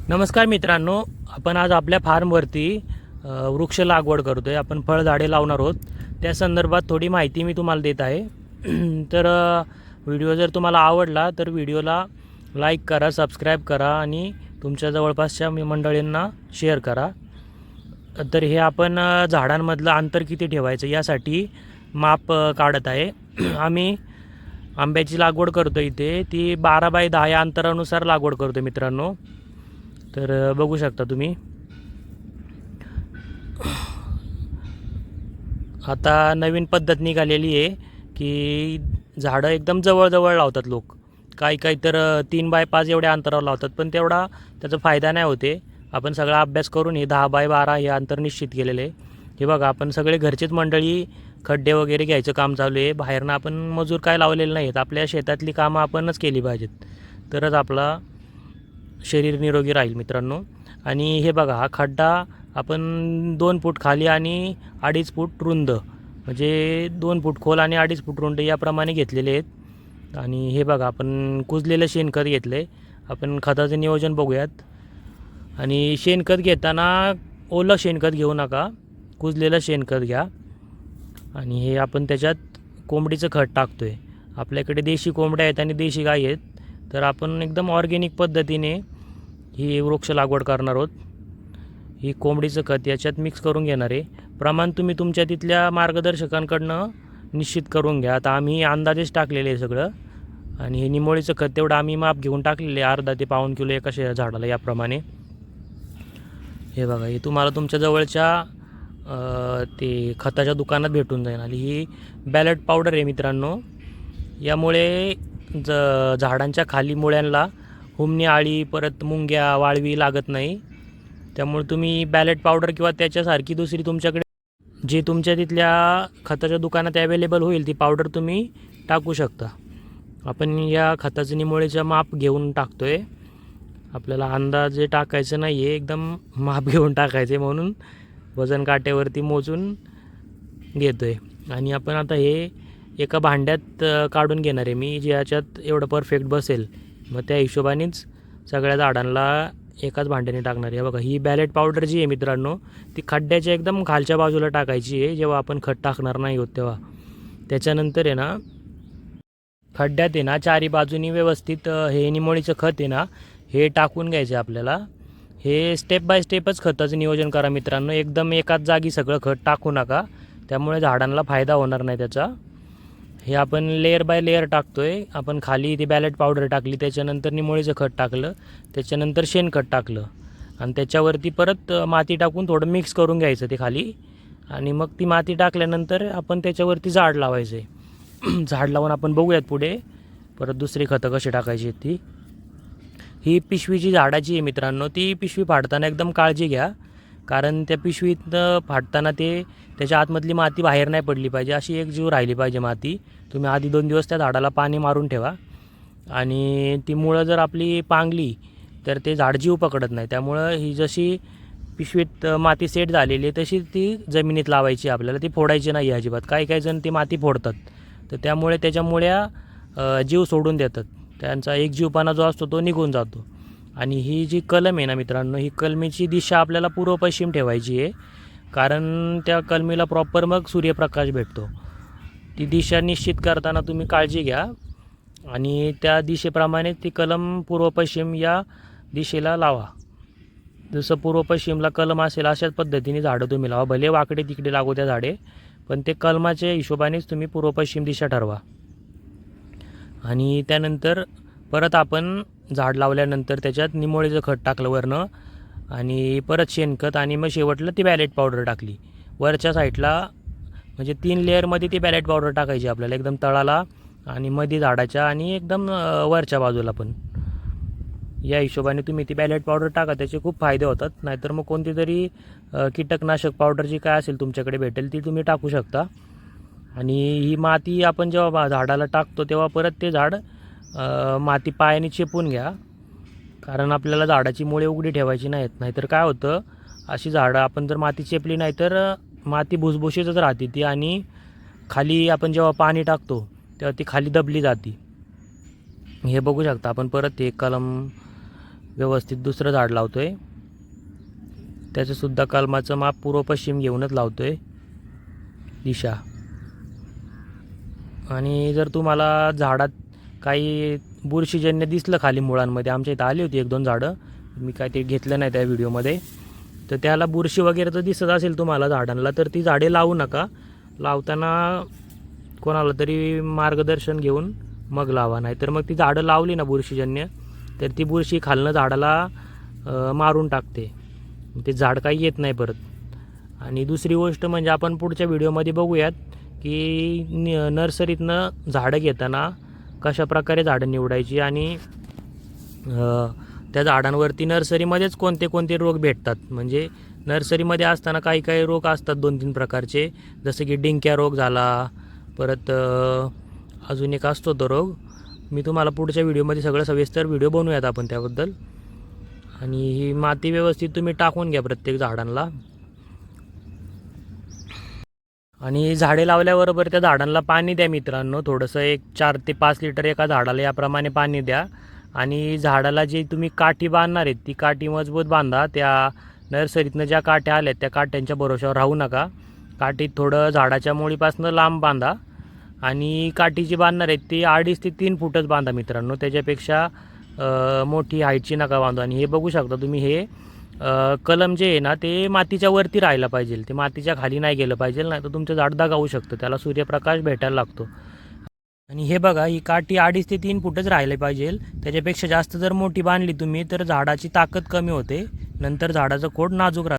नमस्कार मित्रांनो, आपण आज आपल्या फार्मवरती वृक्ष लागवड करतो आहे. आपण फळझाडे लावणार आहोत. त्या संदर्भात थोडी माहिती मी तुम्हाला देत आहे. तर व्हिडिओ जर तुम्हाला आवडला तर व्हिडिओला लाईक करा, सबस्क्राईब करा आणि तुमच्या जवळपासच्या मंडळींना शेअर करा. तर हे आपण झाडांमधलं अंतर किती ठेवायचं यासाठी माप काढत आहे. आम्ही आंब्याची लागवड करतो इथे, ती 12 बाय 10 या अंतरानुसार लागवड करतो मित्रांनो. तर बघू शकता तुम्ही. आता नवीन पद्धत निघालेली आहे की झाडं एकदम जवळजवळ लावतात लोक. काही तर 3 बाय 5 एवढ्या अंतरावर लावतात, पण तेवढा त्याचा फायदा नाही होते. आपण सगळा अभ्यास करून हे 10 बाय 12 हे अंतर निश्चित केलेले आहे. हे बघा, आपण सगळे घरचेच मंडळी खड्डे वगैरे घ्यायचं काम चालू आहे. बाहेरनं आपण मजूर काय लावलेले नाहीत. आपल्या शेतातली कामं आपणच केली पाहिजेत, तरच आपला शरीर निरोगी राहील मित्रांनो. आणि हे बघा, हा खड्डा आपण 2 फूट खाली आणि 2.5 फूट रुंद, म्हणजे 2 फूट खोल आणि 2.5 फूट रुंद याप्रमाणे घेतलेले आहेत. आणि हे बघा, आपण कुजलेलं शेणखत घेतलं आहे. आपण खताचं नियोजन बघूयात. आणि शेणखत घेताना ओलं शेणखत घेऊ नका, कुजलेलं शेणखत घ्या. आणि हे आपण त्याच्यात कोंबडीचं खत टाकतो आहे. आपल्याकडे देशी कोंबड्या आहेत आणि देशी गाई आहेत, तर आपण एकदम ऑर्गॅनिक पद्धतीने ही वृक्ष लागवड करणार आहोत. ही कोंबडीचं खत याच्यात मिक्स करून घेणार आहे. प्रमाण तुम्ही तुमच्या तिथल्या मार्गदर्शकांकडनं निश्चित करून घ्या. आता आम्ही अंदाजेच टाकलेले आहे सगळं. आणि हे निमोळीचं खत तेवढं आम्ही माप घेऊन टाकलेले आहे, अर्धा ते पाऊण किलो एका झाडाला याप्रमाणे. हे बघा, हे तुम्हाला तुमच्या जवळच्या ते खताच्या दुकानात भेटून जाईल. आणि ही बॅलेट पावडर आहे मित्रांनो. यामुळे झाडांच्या खाली मुळ्यांना हुमणी, आळी, परत मुंग्या, वाळवी लागत नाही. त्यामुळे तुम्ही बॅलेट पावडर किंवा त्याच्यासारखी दुसरी तुमच्याकडे जे तुमच्या तिथल्या खताच्या दुकानात अवेलेबल होईल ती पावडर तुम्ही टाकू शकता. आपण या खताचं निमोळीचं माप घेऊन टाकतो आहे. आपल्याला अंदाजे टाकायचं नाही आहे, एकदम माप घेऊन टाकायचं आहे, म्हणून वजन काट्यावरती मोजून घेतो आहे. आणि आपण आता हे एका भांड्यात काढून घेणार आहे मी, ज्याच्यात एवढं परफेक्ट बसेल. मग त्या हिशोबानेच सगळ्या झाडांना एकाच भांड्याने टाकणार आहे. बघा, ही बॅलेट पावडर जी आहे मित्रांनो, ती खड्ड्याच्या एकदम खालच्या बाजूला टाकायची आहे, जेव्हा आपण खत टाकणार नाही होत तेव्हा. त्याच्यानंतर आहे ना, खड्ड्यात आहे ना चारी बाजूनी व्यवस्थित हे निमोळीचं खत आहे ना, हे टाकून घ्यायचं आपल्याला. हे स्टेप बाय स्टेपच खताचं नियोजन करा मित्रांनो. एकदम एकाच जागी सगळं खत टाकू नका, त्यामुळे झाडांना फायदा होणार नाही त्याचा. हे आपण लेअर बाय लेअर टाकतो आहे. आपण खाली ती बॅलेट पावडर टाकली, त्याच्यानंतर निमोळीचं खत टाकलं, त्याच्यानंतर शेणखत टाकलं, आणि त्याच्यावरती परत माती टाकून थोडं मिक्स करून घ्यायचं ते खाली. आणि मग ती माती टाकल्यानंतर आपण त्याच्यावरती झाड लावायचं आहे. झाड लावून आपण बघूयात पुढे परत दुसरी खतं कशी टाकायची आहेत ती. ही पिशवी जी झाडाची आहे मित्रांनो, ती पिशवी फाडताना एकदम काळजी घ्या, कारण त्या पिशवीतनं फाडताना त्याच्या आतमधली माती बाहेर नाही पडली पाहिजे, अशी एक जीव राहिली पाहिजे माती. तुम्ही आधी 2 दिवस त्या झाडाला पाणी मारून ठेवा. आणि ती मुळं जर आपली पांगली तर ते झाड जीव पकडत नाही. त्यामुळं ही जशी पिशवीत माती सेट झालेली आहे तशी ती जमिनीत लावायची आपल्याला, ती फोडायची नाही अजिबात. काही जण ती माती फोडतात, तर त्यामुळे त्याच्या मुळ्या जीव सोडून देतात. त्यांचा एक जीवपणा जो असतो तो निघून जातो. आणि ही जी कलम आहे ना मित्रांनो, ही कलमीची दिशा आपल्याला पूर्व पश्चिम ठेवायची आहे, कारण त्या कलमीला प्रॉपर मग सूर्यप्रकाश भेटतो. ती दिशा निश्चित करताना तुम्ही काळजी घ्या. आणि त्या दिशेप्रमाणे ती कलम पूर्व पश्चिम या दिशेला लावा. जसं पूर्व पश्चिमला कलम असेल अशाच पद्धतीने झाडं तुम्ही लावा. भले वाकडे तिकडे लागू त्या झाडे, पण ते कलमाच्या हिशोबानेच तुम्ही पूर्व पश्चिम दिशा ठरवा. आणि त्यानंतर परत आपण झाड लावल्यानंतर त्याच्यात निमोळीचं खत टाकलं वरनं, आणि परत शेणखत, आणि मग शेवटला ती बॅलेट पावडर टाकली वरच्या साईडला. म्हणजे 3 लेअरमध्ये ती बॅलेट पावडर टाकायची आपल्याला, एकदम तळाला आणि मध्ये झाडाच्या आणि एकदम वरच्या बाजूला पण. या हिशोबाने तुम्ही ती बॅलेट पावडर टाका, त्याचे खूप फायदे होतात. नाहीतर मग कोणती तरी कीटकनाशक पावडर जी काय असेल तुमच्याकडे भेटेल ती तुम्ही टाकू शकता. आणि ही माती आपण जेव्हा झाडाला टाकतो तेव्हा परत ते झाड माती पायाने चेपून घ्या, कारण आपल्याला झाडाची मुळे उघडी ठेवायची नाहीत. नाहीतर काय होतं, अशी झाडं आपण जर माती चेपली नाही तर माती भुसभुशीतच राहते ती, आणि खाली आपण जेव्हा पाणी टाकतो तेव्हा ती खाली दबली जाते. हे बघू शकता आपण. परत हे कलम व्यवस्थित दुसरं झाड लावतो आहे. त्याचंसुद्धा कलमाचं माप पूर्व पश्चिम घेऊनच लावतो आहे दिशा. आणि जर तुम्हाला झाडात काही बुरशीजन्य दिसलं खाली मुळांमध्ये, आमच्या इथं आली होती 1-2 झाडं, मी काय ते घेतलं नाही त्या व्हिडिओमध्ये, तर त्याला बुरशी वगैरे जर दिसत असेल तुम्हाला झाडांना, तर ती झाडे लावू नका. लावताना कोणाला तरी मार्गदर्शन घेऊन मग लावा. नाही तर मग ती झाडं लावली ना बुरशीजन्य, तर ती बुरशी खालनं झाडाला मारून टाकते, ते झाड काही येत नाही परत. आणि दुसरी गोष्ट म्हणजे आपण पुढच्या व्हिडिओमध्ये बघूयात की नर्सरीतनं झाडं घेताना कशा प्रकारे झाडं निवडायची आणि त्या झाडांवरती नर्सरीमध्येच कोणते कोणते रोग भेटतात. म्हणजे नर्सरीमध्ये असताना काही काही रोग असतात 2-3 प्रकारचे, जसं की डिंक्या रोग झाला, परत अजून एक असतो तो रोग. मी तुम्हाला पुढच्या व्हिडिओमध्ये सगळं सविस्तर व्हिडिओ बनवूयात आपण त्याबद्दल. आणि ही माती व्यवस्थित तुम्ही टाकून घ्या प्रत्येक झाडांना. आणि झाडे लावल्याबरोबर त्या झाडांना पाणी द्या मित्रांनो, थोडंसं एक 4 ते 5 लिटर एका झाडाला याप्रमाणे पाणी द्या. आणि झाडाला जी तुम्ही काठी बांधणार आहेत ती काठी मजबूत बांधा. त्या नर्सरीतनं ज्या काठ्या आल्यात त्या काठ्यांच्या भरोश्यावर राहू नका. काठी थोडं झाडाच्या मुळीपासून लांब बांधा. आणि काठी जी बांधणार आहेत ती 2.5 ते 3 फूटच बांधा मित्रांनो, त्याच्यापेक्षा मोठी हाईटची नका बांधू. आणि हे बघू शकता तुम्ही, हे कलम जे आहे ना ते मातीच्या वरती राहायला पाहिजे, ते मातीच्या खाली नाही गेलं पाहिजे, नाही तर तुमचं झाड दगावू शकतं, त्याला सूर्यप्रकाश भेटायला लागतो. आणि हे बघा, ही काठी 2.5 ते 3 फूटच राहिली पाहिजे. त्याच्यापेक्षा जास्त जर मोठी बांधली तुम्ही तर झाडाची ताकद कमी होते, नंतर झाडाचं खोड नाजूक राहतं.